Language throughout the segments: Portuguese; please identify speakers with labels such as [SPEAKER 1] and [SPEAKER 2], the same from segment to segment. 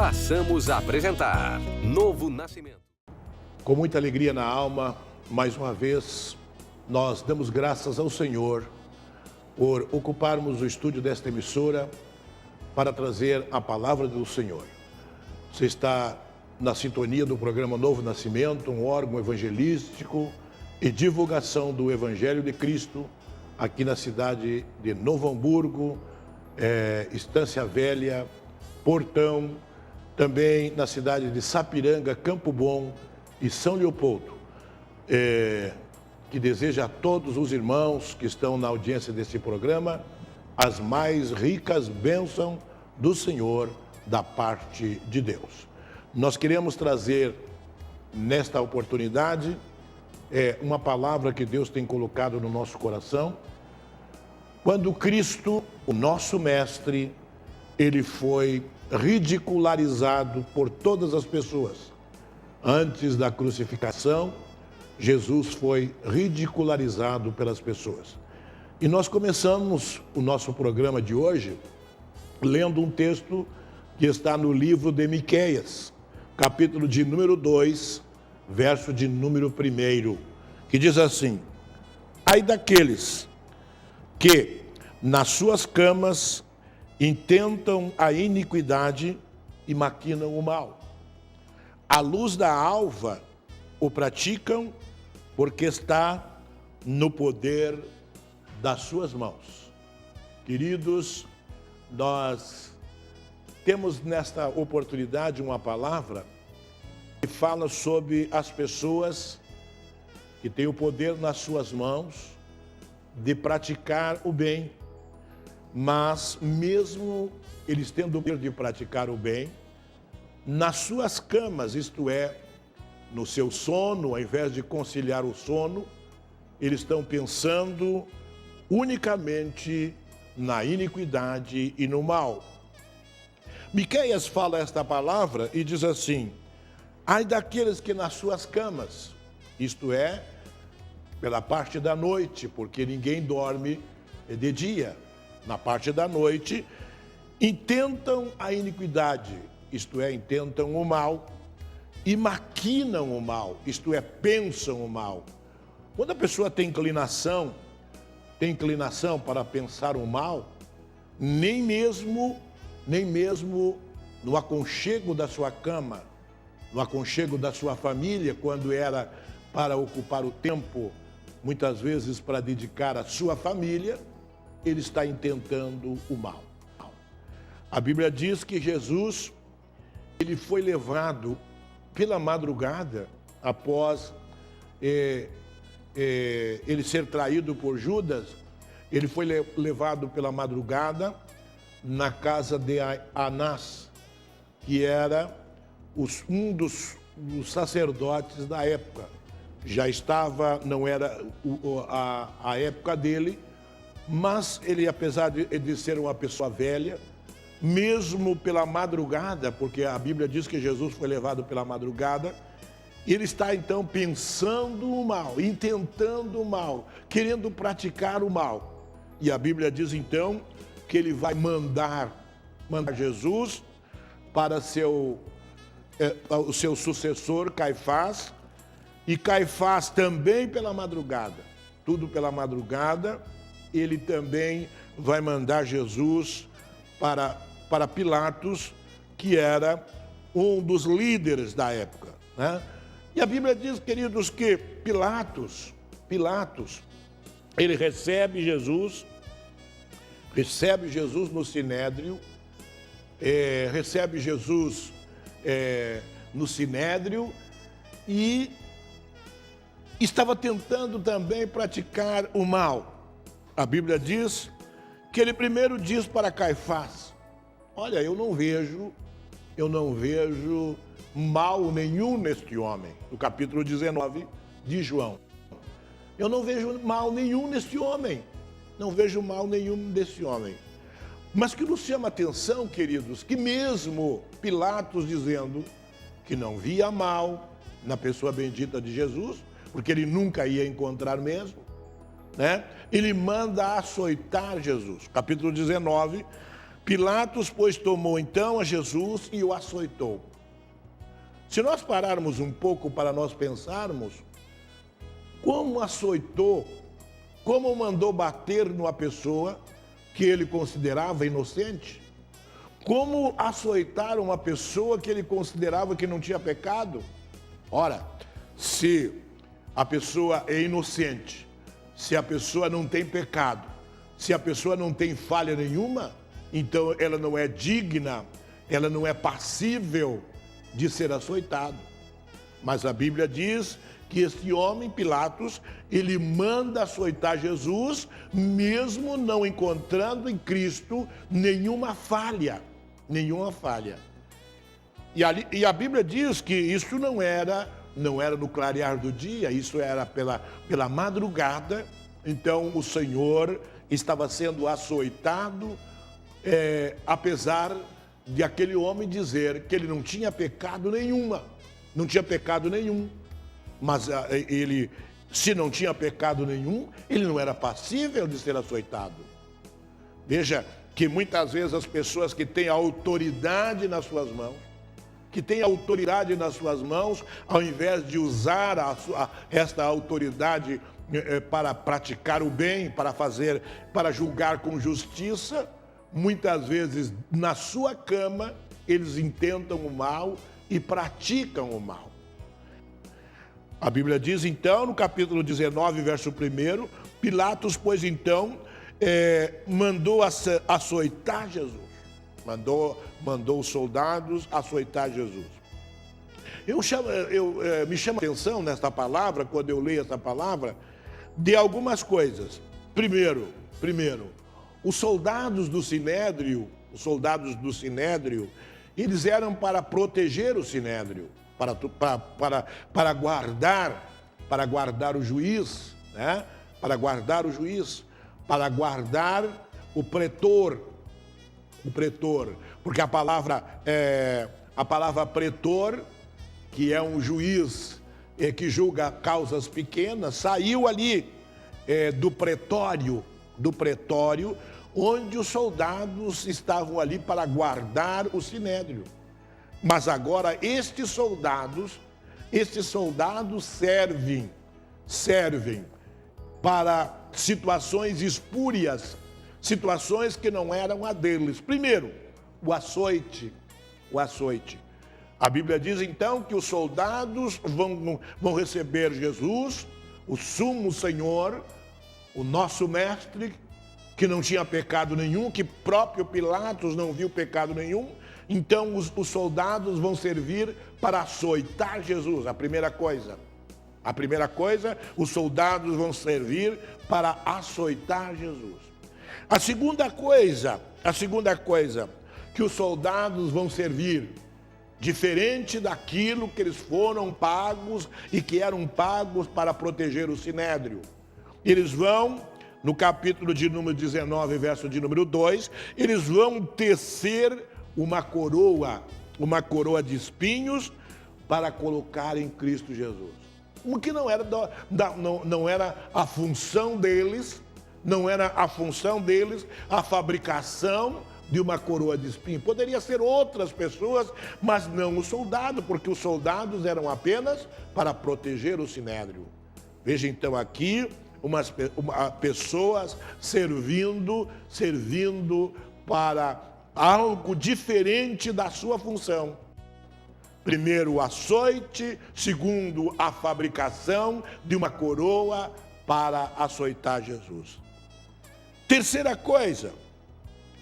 [SPEAKER 1] Passamos a apresentar Novo Nascimento.
[SPEAKER 2] Com muita alegria na alma, mais uma vez, nós damos graças ao Senhor por ocuparmos o estúdio desta emissora para trazer a palavra do Senhor. Você está na sintonia do programa Novo Nascimento, um órgão evangelístico e divulgação do Evangelho de Cristo, aqui na cidade de Novo Hamburgo, Estância Velha, Portão, também na cidade de Sapiranga, Campo Bom e São Leopoldo, que deseja a todos os irmãos que estão na audiência desse programa as mais ricas bênçãos do Senhor da parte de Deus. Nós queremos trazer nesta oportunidade uma palavra que Deus tem colocado no nosso coração. Quando Cristo, o nosso mestre, ele foi ridicularizado por todas as pessoas. Antes da crucificação, Jesus foi ridicularizado pelas pessoas. E nós começamos o nosso programa de hoje lendo um texto que está no livro de Miqueias, capítulo de número 2, verso de número 1, que diz assim: ai daqueles que nas suas camas intentam a iniquidade e maquinam o mal. À luz da alva o praticam, porque está no poder das suas mãos. Queridos, nós temos nesta oportunidade uma palavra que fala sobre as pessoas que têm o poder nas suas mãos de praticar o bem, mas mesmo eles tendo o poder de praticar o bem, nas suas camas, isto é, no seu sono, ao invés de conciliar o sono, eles estão pensando unicamente na iniquidade e no mal. Miqueias fala esta palavra e diz assim: ai daqueles que nas suas camas, isto é, pela parte da noite, porque ninguém dorme de dia, na parte da noite, intentam a iniquidade, isto é, intentam o mal, e maquinam o mal, isto é, pensam o mal. Quando a pessoa tem inclinação para pensar o mal, nem mesmo no aconchego da sua cama, no aconchego da sua família, quando era para ocupar o tempo, muitas vezes para dedicar à sua família, ele está intentando o mal. A Bíblia diz que Jesus, ele foi levado pela madrugada, após ele ser traído por Judas, ele foi levado pela madrugada na casa de Anás, que era um dos sacerdotes da época. Já estava, não era a época dele, mas ele, apesar de ser uma pessoa velha, mesmo pela madrugada, porque a Bíblia diz que Jesus foi levado pela madrugada, ele está então pensando o mal, intentando o mal, querendo praticar o mal. E a Bíblia diz então que ele vai mandar Jesus para o seu sucessor Caifás, e Caifás também pela madrugada, tudo pela madrugada, ele também vai mandar Jesus para Pilatos, que era um dos líderes da época, né? E a Bíblia diz, queridos, que Pilatos, ele recebe Jesus no Sinédrio, e estava tentando também praticar o mal. A Bíblia diz que ele primeiro diz para Caifás: olha, eu não vejo mal nenhum neste homem. No capítulo 19 de João. Eu não vejo mal nenhum neste homem. Não vejo mal nenhum desse homem. Mas que nos chama a atenção, queridos, que mesmo Pilatos dizendo que não via mal na pessoa bendita de Jesus, porque ele nunca ia encontrar mesmo, né? Ele manda açoitar Jesus. Capítulo 19 Pilatos, pois, tomou então a Jesus e o açoitou. Se nós pararmos um pouco para nós pensarmos, como açoitou, como mandou bater numa pessoa que ele considerava inocente? Como açoitar uma pessoa que ele considerava que não tinha pecado? Ora, se a pessoa é inocente, se a pessoa não tem pecado, se a pessoa não tem falha nenhuma, então ela não é digna, ela não é passível de ser açoitado. Mas a Bíblia diz que este homem, Pilatos, ele manda açoitar Jesus, mesmo não encontrando em Cristo nenhuma falha. Nenhuma falha. E a Bíblia diz que isso não era no clarear do dia, isso era pela madrugada. Então o Senhor estava sendo açoitado, apesar de aquele homem dizer que ele não tinha pecado nenhuma, não tinha pecado nenhum. Mas ele, se não tinha pecado nenhum, ele não era passível de ser açoitado. Veja que muitas vezes as pessoas que têm autoridade nas suas mãos, ao invés de usar esta autoridade para praticar o bem, para julgar com justiça, muitas vezes na sua cama eles intentam o mal e praticam o mal. A Bíblia diz então, no capítulo 19, verso 1, Pilatos, pois então, mandou açoitar Jesus. Mandou os soldados açoitar Jesus. Me chama a atenção nesta palavra, quando eu leio essa palavra, de algumas coisas. Primeiro, os soldados do Sinédrio, eles eram para proteger o Sinédrio, para guardar o juiz, né? Para guardar o pretor, porque a palavra pretor, que é um juiz que julga causas pequenas, saiu ali do pretório, onde os soldados estavam ali para guardar o Sinédrio. Mas agora estes soldados servem para situações espúrias, situações que não eram a deles. Primeiro, o açoite. A Bíblia diz então que os soldados vão receber Jesus, o sumo Senhor, o nosso mestre, que não tinha pecado nenhum, que próprio Pilatos não viu pecado nenhum. Então os soldados vão servir para açoitar Jesus. A primeira coisa, os soldados vão servir para açoitar Jesus. A segunda coisa que os soldados vão servir, diferente daquilo que eles foram pagos e que eram pagos para proteger o Sinédrio. Eles vão, no capítulo de número 19, verso de número 2, eles vão tecer uma coroa de espinhos para colocar em Cristo Jesus. O que não era a função deles, a fabricação de uma coroa de espinhos. Poderia ser outras pessoas, mas não os soldados, porque os soldados eram apenas para proteger o Sinédrio. Veja então aqui, pessoas servindo para algo diferente da sua função. Primeiro, o açoite. Segundo, a fabricação de uma coroa para açoitar Jesus. Terceira coisa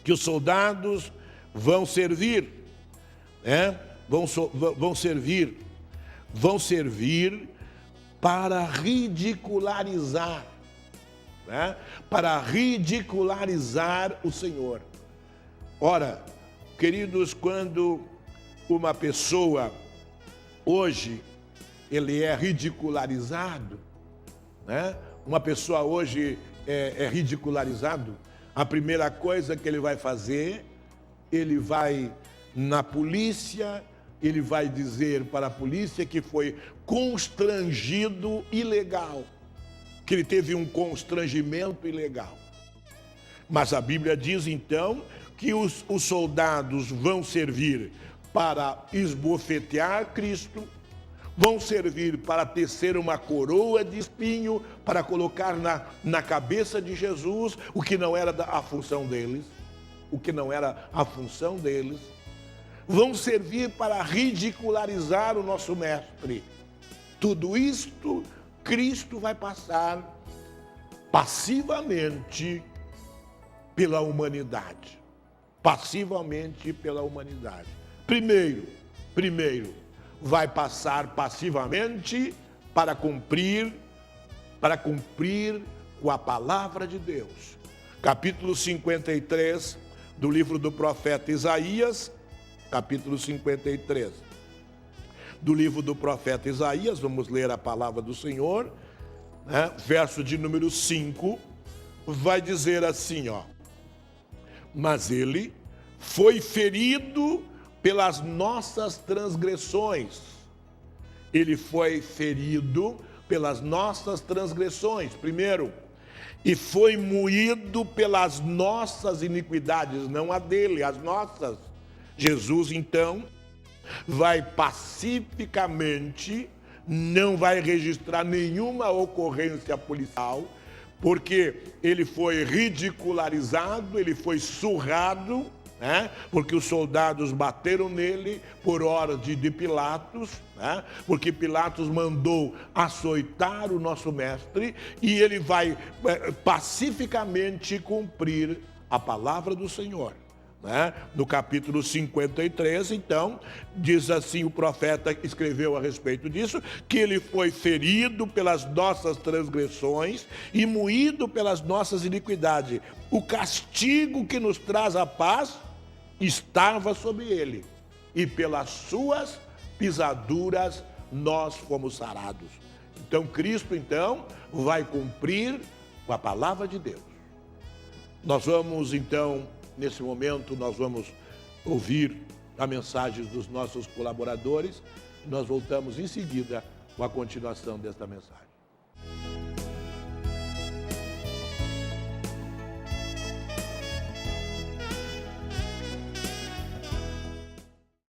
[SPEAKER 2] que os soldados vão servir, vão servir para ridicularizar, para ridicularizar o Senhor. Ora, queridos, quando uma pessoa hoje ele é ridicularizado, uma pessoa hoje é ridicularizado, a primeira coisa que ele vai fazer, ele vai na polícia, ele vai dizer para a polícia que foi constrangido ilegal, que ele teve um constrangimento ilegal. Mas a Bíblia diz então que os soldados vão servir para esbofetear Cristo, vão servir para tecer uma coroa de espinho, para colocar na cabeça de Jesus, o que não era a função deles, vão servir para ridicularizar o nosso mestre. Tudo isto, Cristo vai passar passivamente pela humanidade. Passivamente pela humanidade. Primeiro, vai passar passivamente para cumprir com a palavra de Deus. Capítulo 53 do livro do profeta Isaías, capítulo 53 do livro do profeta Isaías, vamos ler a palavra do Senhor, né? Verso de número 5, vai dizer assim, ó: mas ele foi ferido pelas nossas transgressões. Ele foi ferido pelas nossas transgressões, primeiro, e foi moído pelas nossas iniquidades, não a dele, as nossas. Jesus, então, vai pacificamente, não vai registrar nenhuma ocorrência policial, porque ele foi ridicularizado, ele foi surrado, né? Porque os soldados bateram nele por ordem de Pilatos, né? Porque Pilatos mandou açoitar o nosso mestre, e ele vai pacificamente cumprir a palavra do Senhor. Né? No capítulo 53, então, diz assim, o profeta escreveu a respeito disso, que ele foi ferido pelas nossas transgressões e moído pelas nossas iniquidades. O castigo que nos traz a paz estava sobre ele, e pelas suas pisaduras nós fomos sarados. Então, Cristo, então, vai cumprir com a palavra de Deus. Nós vamos, então, nesse momento, nós vamos ouvir a mensagem dos nossos colaboradores. Nós voltamos em seguida com a continuação desta mensagem.